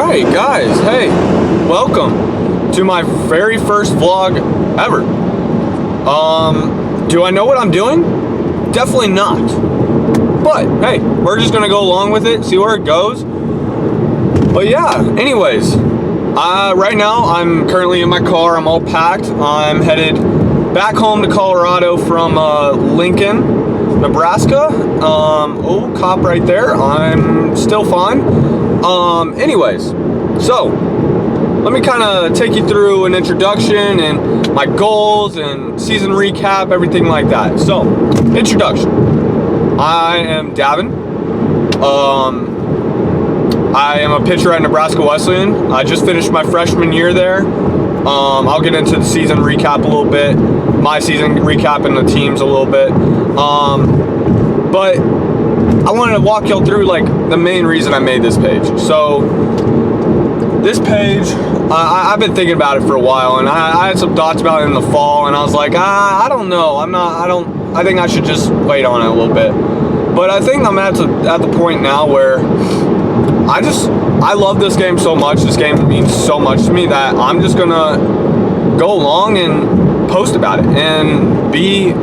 Alright guys, hey, welcome to my very first vlog ever. Do I know what I'm doing? Definitely not. But hey, we're just gonna go along with it, see where it goes. But yeah, anyways, right now I'm currently in my car, I'm all packed. I'm headed back home to Colorado from Lincoln, Nebraska. Oh, cop right there. I'm still fine. Anyways, so let me kind of take you through an introduction and my goals and season recap, everything like that. So, introduction. I am Davin. I am a pitcher at Nebraska Wesleyan. I just finished my freshman year there. I'll get into the season recap a little bit, my season recap and the teams a little bit. But I wanted to walk y'all through like the main reason I made this page. So this page, I've been thinking about it for a while, and I had some thoughts about it in the fall, and I was like, I don't know. I think I should just wait on it a little bit. But I think I'm at the point now where I love this game so much. This game means so much to me that I'm just gonna go along and post about it and be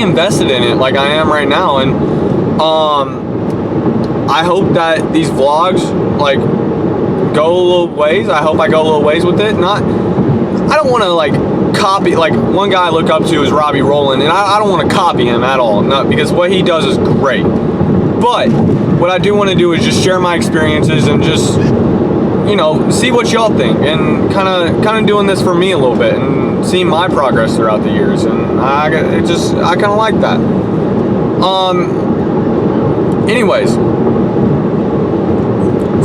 invested in it like I am right now. And I hope that these vlogs like go a little ways. I hope I go a little ways with it. I don't want to like copy, like one guy I look up to is Robbie Rowland, and I don't want to copy him at all, not because what he does is great. But what I do want to do is just share my experiences and just, you know, see what y'all think, and kind of doing this for me a little bit and seeing my progress throughout the years, and I kind of like that. Anyways,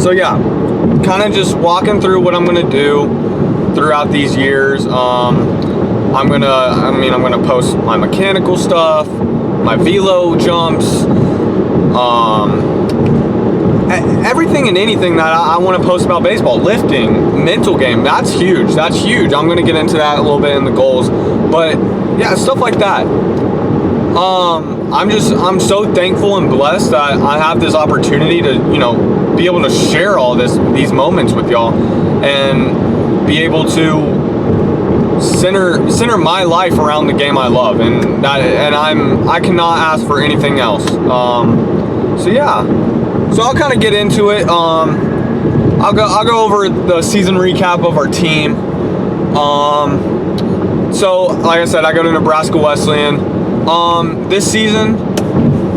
so yeah, kind of just walking through what I'm gonna do throughout these years. I'm gonna post my mechanical stuff, my velo jumps, everything and anything that I want to post about baseball. Lifting, mental game, that's huge. I'm going to get into that a little bit in the goals, but yeah, stuff like that. I'm so thankful and blessed that I have this opportunity to, you know, be able to share all these moments with y'all and be able to center my life around the game I love, and I cannot ask for anything else. So yeah, so I'll kind of get into it. I'll go over the season recap of our team. So like I said, I go to Nebraska Wesleyan. This season,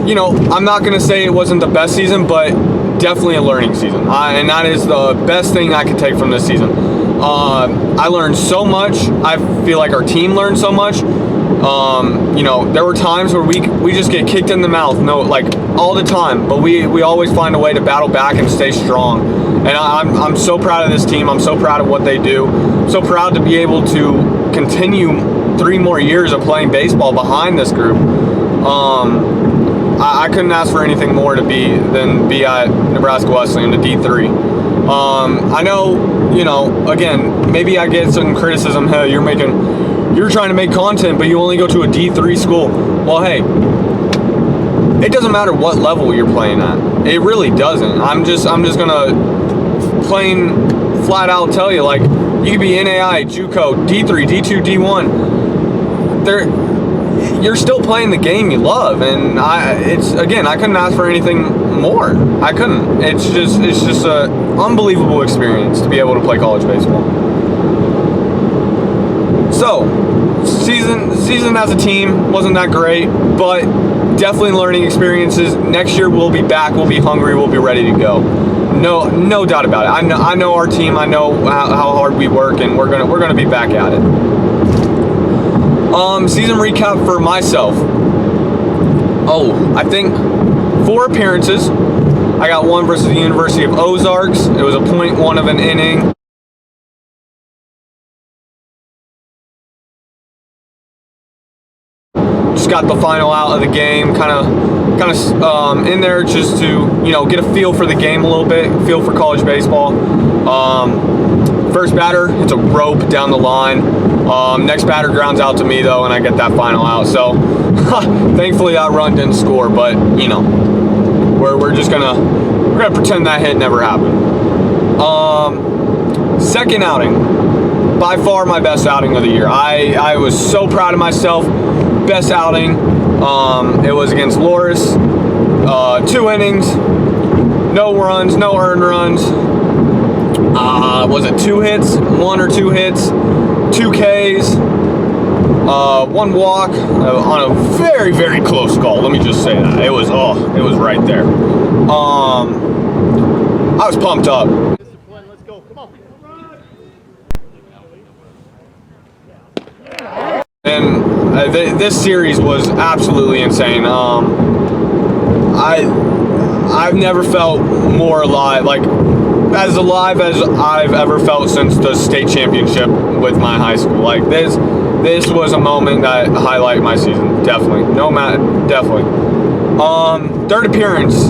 you know, I'm not gonna say it wasn't the best season, but definitely a learning season, and that is the best thing I could take from this season. I learned so much. I feel like our team learned so much. You know, there were times where we just get kicked in the mouth, like all the time, but we always find a way to battle back and stay strong. And I'm so proud of this team. I'm so proud of what they do. I'm so proud to be able to continue 3 more years of playing baseball behind this group. I couldn't ask for anything more than be at Nebraska Wesleyan, the D3. I know, you know, again, maybe I get some criticism. Hey, you're trying to make content, but you only go to a D3 school. Well, hey, it doesn't matter what level you're playing at. It really doesn't. I'm just gonna plain flat out tell you, like, you could be NAI, JUCO, D3, D2, D1. You're still playing the game you love, and I couldn't ask for anything more. I couldn't. It's just a unbelievable experience to be able to play college baseball. So, season as a team wasn't that great, but definitely learning experiences. Next year we'll be back. We'll be hungry. We'll be ready to go. No doubt about it. I know our team. I know how hard we work, and we're gonna be back at it. Season recap for myself. Oh, I think 4 appearances. I got 1 versus the University of Ozarks. It was a .1 of an inning. Just got the final out of the game, kind of in there just to, you know, get a feel for the game a little bit, feel for college baseball. First batter, it's a rope down the line. Next batter grounds out to me though, and I get that final out. So thankfully that run didn't score, but you know, we're gonna pretend that hit never happened. Second outing, by far my best outing of the year. I was so proud of myself. Best outing. It was against Loris. 2 innings, no runs, no earned runs. Was it 2 hits? 1 or 2 hits, 2 Ks, 1 walk on a very, very close call. Let me just say that. It was right there. I was pumped up. Let's go. Come on. And this series was absolutely insane. I've never felt more alive, like as alive as I've ever felt since the state championship with my high school. Like this was a moment that highlighted my season. Definitely. Definitely. Third appearance,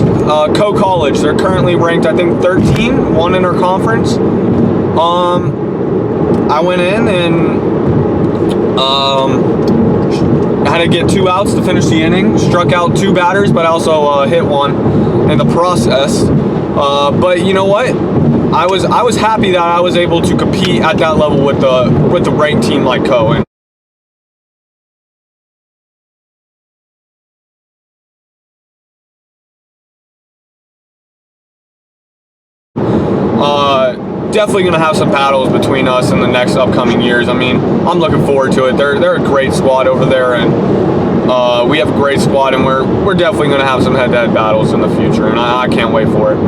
co-college. They're currently ranked, I think, 13, one in our conference. I went in and I had to get 2 outs to finish the inning. Struck out 2 batters, but I also hit 1 in the process. But you know what? I was happy that I was able to compete at that level with the ranked team like Co. Definitely going to have some battles between us in the next upcoming years. I mean, I'm looking forward to it. They're a great squad over there, and we have a great squad, and we're definitely going to have some head-to-head battles in the future, and I can't wait for it.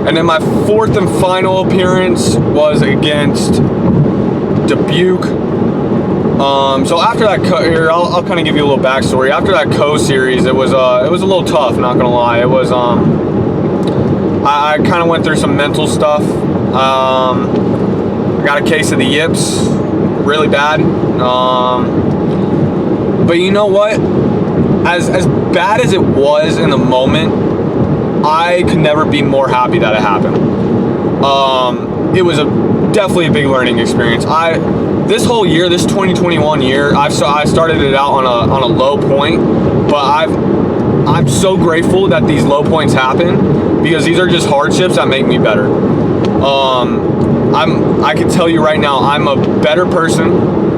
And then my 4th and final appearance was against Dubuque. So after that, here I'll kind of give you a little backstory. After that series, it was a little tough. Not gonna lie, it was I kind of went through some mental stuff. I got a case of the yips, really bad. But you know what? As bad as it was in the moment, I could never be more happy that it happened. It was definitely a big learning experience. This whole year, this 2021 year, I started it out on a low point, but I'm so grateful that these low points happen, because these are just hardships that make me better. I can tell you right now, I'm a better person,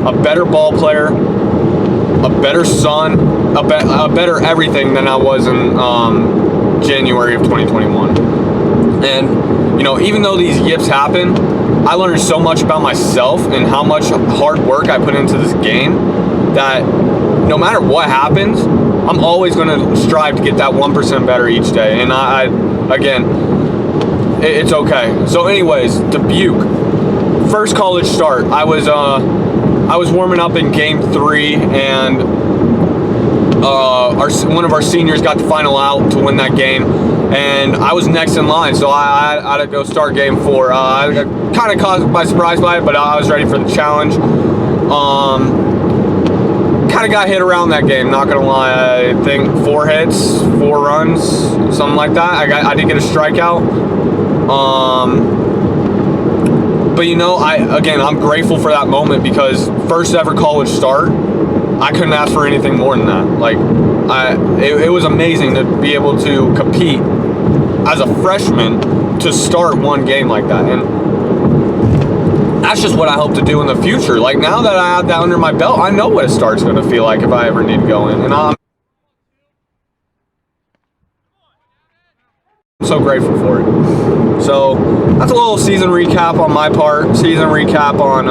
a better ball player, a better son, a better everything than I was in January of 2021. And you know, even though these yips happen, I learned so much about myself and how much hard work I put into this game that no matter what happens, I'm always going to strive to get that 1% better each day. And it's okay. So anyways, Dubuque, first college start. I was warming up in game 3, and one of our seniors got the final out to win that game, and I was next in line, so I had to go start game 4. I got kind of caught by surprise by it, but I was ready for the challenge. Kind of got hit around that game, not gonna lie. I think 4 hits, 4 runs, something like that. I did get a strikeout. But you know, I'm grateful for that moment, because first ever college start, I couldn't ask for anything more than that. Like, it was amazing to be able to compete as a freshman to start one game like that. And that's just what I hope to do in the future. Like, now that I have that under my belt, I know what a start's going to feel like if I ever need to go in. And I'm so grateful for it. So that's a little season recap on my part, season recap on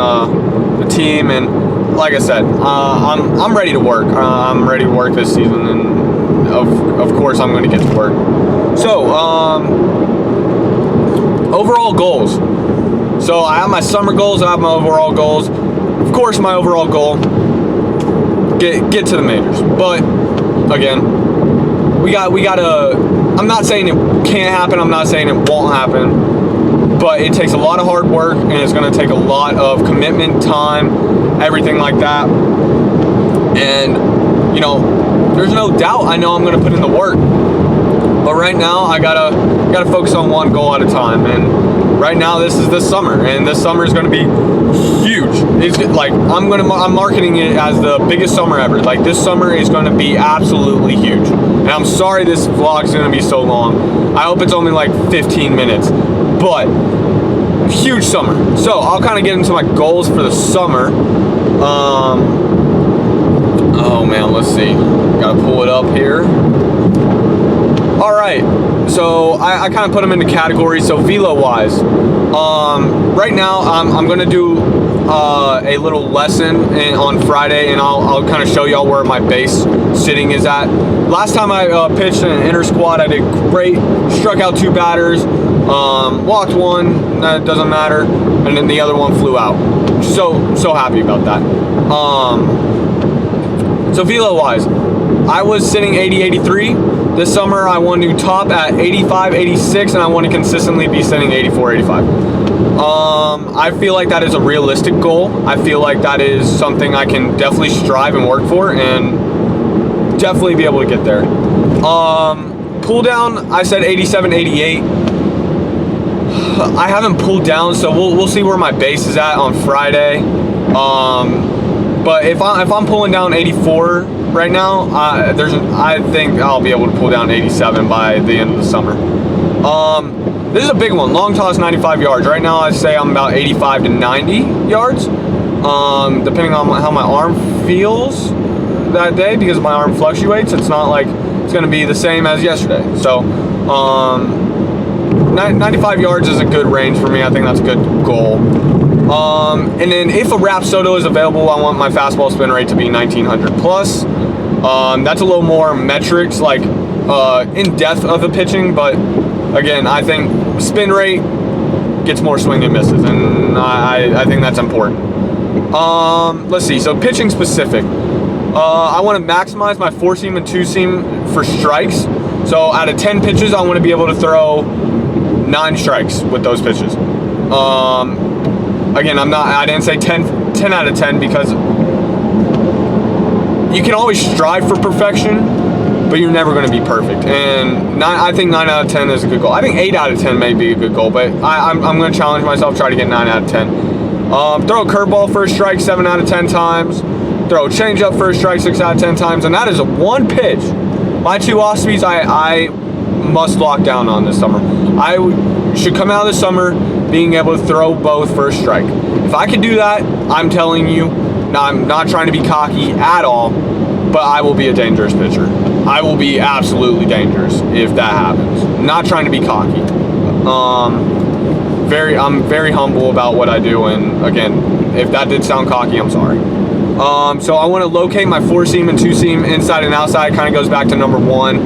the team, and like I said, I'm ready to work. I'm ready to work this season, and of course I'm going to get to work. So overall goals. So I have my summer goals, I have my overall goals. Of course, my overall goal, get to the majors. But again, we gotta. I'm not saying it can't happen. I'm not saying it won't happen. But it takes a lot of hard work, and it's going to take a lot of commitment, time, everything like that. And you know, there's no doubt. I know I'm going to put in the work. But right now, I gotta focus on one goal at a time. And right now, this is this summer, and this summer is going to be huge. It's like I'm marketing it as the biggest summer ever. Like, this summer is going to be absolutely huge. And I'm sorry this vlog's gonna be so long. I hope it's only like 15 minutes, but huge summer. So I'll kind of get into my goals for the summer. Oh man, let's see. Gotta pull it up here. All right, so I kind of put them into categories. So velo wise, right now I'm gonna do a little lesson on Friday, and I'll kind of show y'all where my base sitting is at. Last time I pitched in an inner squad, I did great. Struck out 2 batters, walked 1. That doesn't matter, and then the other one flew out. So happy about that. So velo wise, I was sitting 80-83. This summer I want to top at 85-86, and I want to consistently be sitting 84-85. I feel like that is a realistic goal. I feel like that is something I can definitely strive and work for, and definitely be able to get there. Pull down, I said 87-88. I haven't pulled down, so we'll see where my base is at on Friday. But if I'm pulling down 84 right now, I think I'll be able to pull down 87 by the end of the summer. This is a big one. Long toss, 95 yards. Right now, I'd say I'm about 85 to 90 yards, depending on how my arm feels that day, because my arm fluctuates. It's not like it's going to be the same as yesterday. So 95 yards is a good range for me. I think that's a good goal. And then if a Rapsodo is available, I want my fastball spin rate to be 1900 plus. That's a little more metrics, like in depth of the pitching, but again, I think spin rate gets more swing and misses, and I think that's important. Let's see, so pitching specific. I want to maximize my 4-seam and 2-seam for strikes. So out of 10 pitches, I want to be able to throw 9 strikes with those pitches. Again, I didn't say 10 out of 10, because you can always strive for perfection, but you're never going to be perfect. And I think 9 out of 10 is a good goal. I think 8 out of 10 may be a good goal, but I'm going to challenge myself, try to get 9 out of 10. Throw a curveball for a strike 7 out of 10 times. Throw a changeup for a strike 6 out of 10 times, and that is a 1 pitch. My 2 off speeds I must lock down on this summer. I should come out of the summer being able to throw both for a strike. If I can do that, I'm telling you, I'm not trying to be cocky at all, but I will be a dangerous pitcher. I will be absolutely dangerous if that happens. Not trying to be cocky. I'm very humble about what I do, and again, if that did sound cocky, I'm sorry. So I want to locate my 4-seam and 2-seam inside and outside. Kind of goes back to number 1.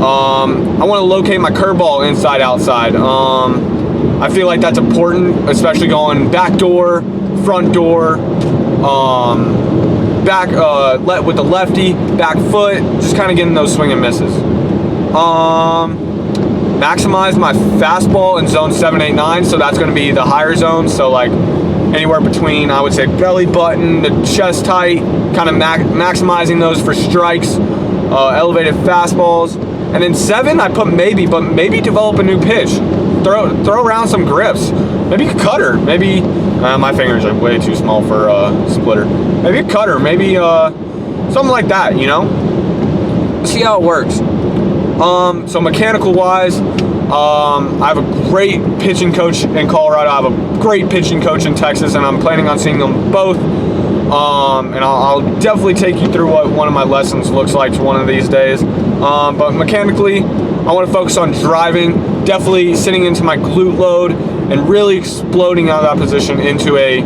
I want to locate my curveball inside outside. I feel like that's important, especially going back door, front door, back with the lefty, back foot, just kind of getting those swing and misses. Maximize my fastball in zone 7, 8, 9, so that's going to be the higher zone. So like anywhere between, I would say, belly button to chest height, kind of maximizing those for strikes, elevated fastballs. And then 7, I put maybe, but maybe develop a new pitch. Throw around some grips. Maybe a cutter. Maybe my fingers are way too small for a splitter. Maybe a cutter. Maybe something like that. You know. See how it works. So mechanical wise, I have a great pitching coach in Colorado. I have a great pitching coach in Texas, and I'm planning on seeing them both. And I'll definitely take you through what one of my lessons looks like one of these days. But mechanically, I want to focus on driving, definitely sitting into my glute load, and really exploding out of that position into a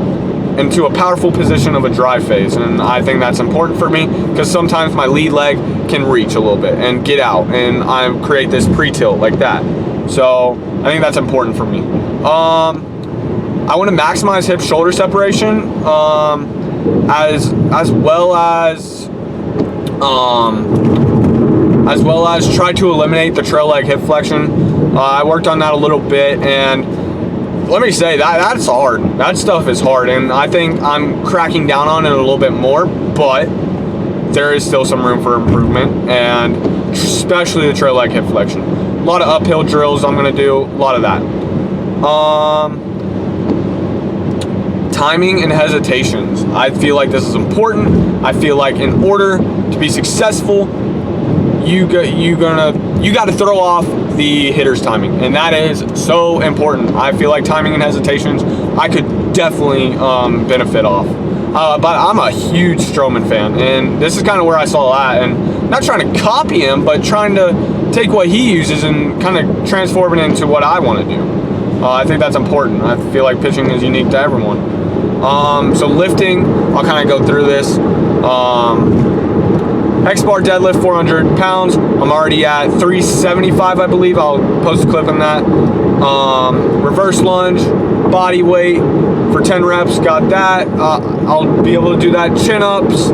powerful position of a drive phase. And I think that's important for me, because sometimes my lead leg can reach a little bit and get out, and I create this pre-tilt like that. So I think that's important for me. I want to maximize hip shoulder separation, as well as try to eliminate the trail leg hip flexion. I worked on that a little bit, and let me say that's hard. That stuff is hard, and I think I'm cracking down on it a little bit more, but there is still some room for improvement, and especially the trail leg hip flexion. A lot of uphill drills I'm going to do, a lot of that. Timing and hesitations. I feel like this is important. I feel like in order to be successful, you got to throw off the hitter's timing, and that is so important. I feel like timing and hesitations I could definitely benefit off. But I'm a huge Stroman fan, and this is kind of where I saw that, and not trying to copy him, but trying to take what he uses and kind of transform it into what I want to do. I think that's important. I feel like pitching is unique to everyone. So lifting, I'll kind of go through this. X-bar deadlift, 400 pounds. I'm already at 375, I believe. I'll post a clip on that. Reverse lunge, body weight for 10 reps. Got that. I'll be able to do that. Chin-ups,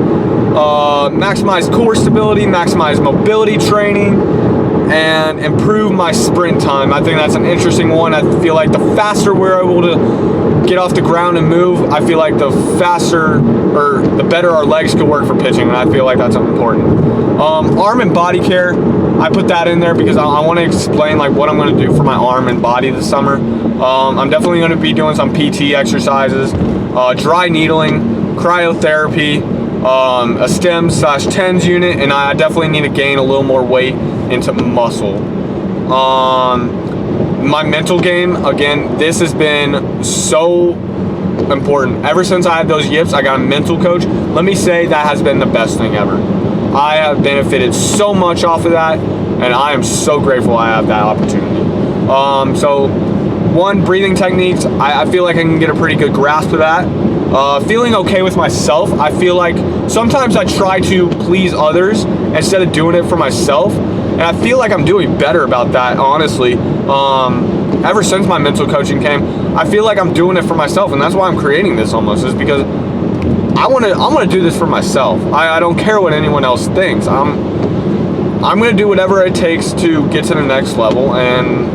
maximize core stability, maximize mobility training, and improve my sprint time. I think that's an interesting one. I feel like the faster we're able to get off the ground and move, I feel like the faster or the better our legs could work for pitching, and I feel like that's important. Arm and body care, I put that in there because I want to explain like what I'm going to do for my arm and body this summer. I'm definitely going to be doing some PT exercises, dry needling, cryotherapy, a stem/TENS unit, and I definitely need to gain a little more weight into muscle. My mental game, again, this has been so important. Ever since I had those yips, I got a mental coach. Let me say that has been the best thing ever. I have benefited so much off of that, and I am so grateful I have that opportunity. So one, breathing techniques, I feel like I can get a pretty good grasp of that. Feeling okay with myself, I feel like sometimes I try to please others instead of doing it for myself. And I feel like I'm doing better about that, honestly. Ever since my mental coaching came, I feel like I'm doing it for myself, and that's why I'm creating this almost, is because I want to do this for myself. I don't care what anyone else thinks. I'm going to do whatever it takes to get to the next level, and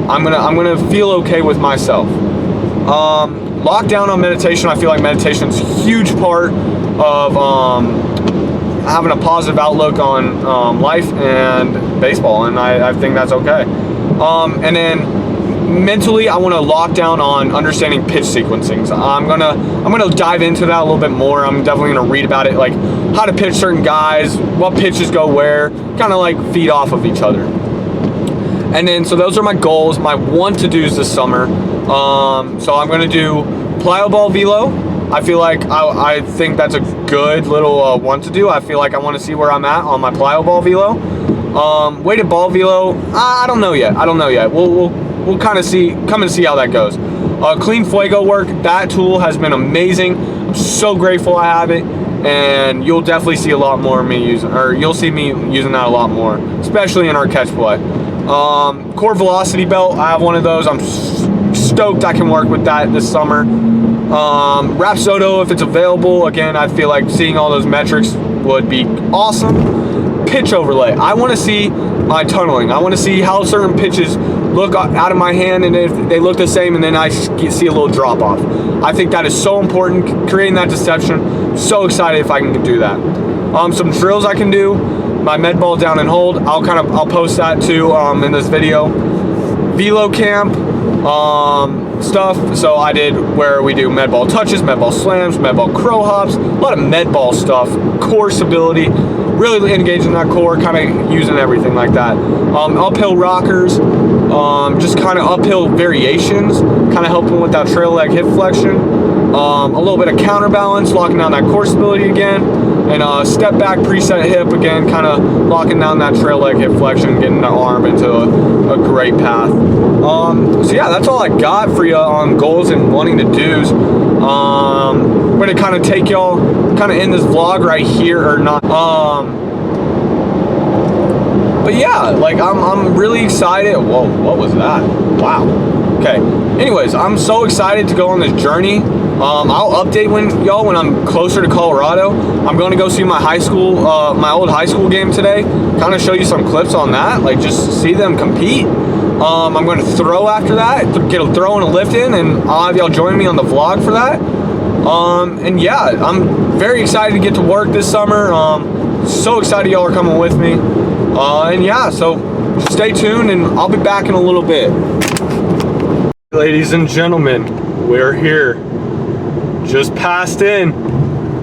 I'm going to feel okay with myself. Lockdown on meditation. I feel like meditation's a huge part of having a positive outlook on life and baseball, and I think that's okay. And then mentally, I want to lock down on understanding pitch sequencings. I'm gonna dive into that a little bit more. I'm definitely gonna read about it, like how to pitch certain guys, what pitches go where, kind of like feed off of each other. And then, so those are my goals, my want to do's this summer. So I'm gonna do plyo ball velo. I feel like I think that's a good little want to do. I feel like I want to see where I'm at on my plyo ball velo. Weighted ball velo, I don't know yet. We'll kind of come and see how that goes. Clean fuego work, that tool has been amazing. I'm so grateful I have it, and you'll definitely see a lot more of me using, or you'll see me using that a lot more, especially in our catch play. Core velocity belt, I have one of those. I'm stoked I can work with that this summer. Rapsodo, if it's available, again, I feel like seeing all those metrics would be awesome. Pitch overlay, I want to see my tunneling. I want to see how certain pitches look out of my hand, and if they look the same, and then I see a little drop off. I think that is so important, creating that deception. So excited if I can do that. Some drills I can do, my med ball down and hold, I'll post that too in this video. Velo camp stuff, so I did where we do med ball touches, med ball slams, med ball crow hops, a lot of med ball stuff, core stability, really engaging that core, kind of using everything like that. Uphill rockers, just kind of uphill variations, kind of helping with that trail leg hip flexion. A little bit of counterbalance, locking down that core stability again, and step back preset hip again, kind of locking down that trail leg hip flexion, getting the arm into a great path. So yeah, that's all I got for you on goals and wanting to do's. I'm gonna kind of take y'all kind of in this vlog right here, or not. But yeah, like I'm really excited. Whoa, what was that? Wow. Okay. Anyways, I'm so excited to go on this journey. I'll update when I'm closer to Colorado. I'm going to go see my high school, my old high school game today. Kind of show you some clips on that, like just see them compete. I'm going to throw after that, get a throw and a lift in, and I'll have y'all join me on the vlog for that. And yeah, I'm very excited to get to work this summer. So excited y'all are coming with me. And yeah, so stay tuned, and I'll be back in a little bit. Ladies and gentlemen, we're here. Just passed in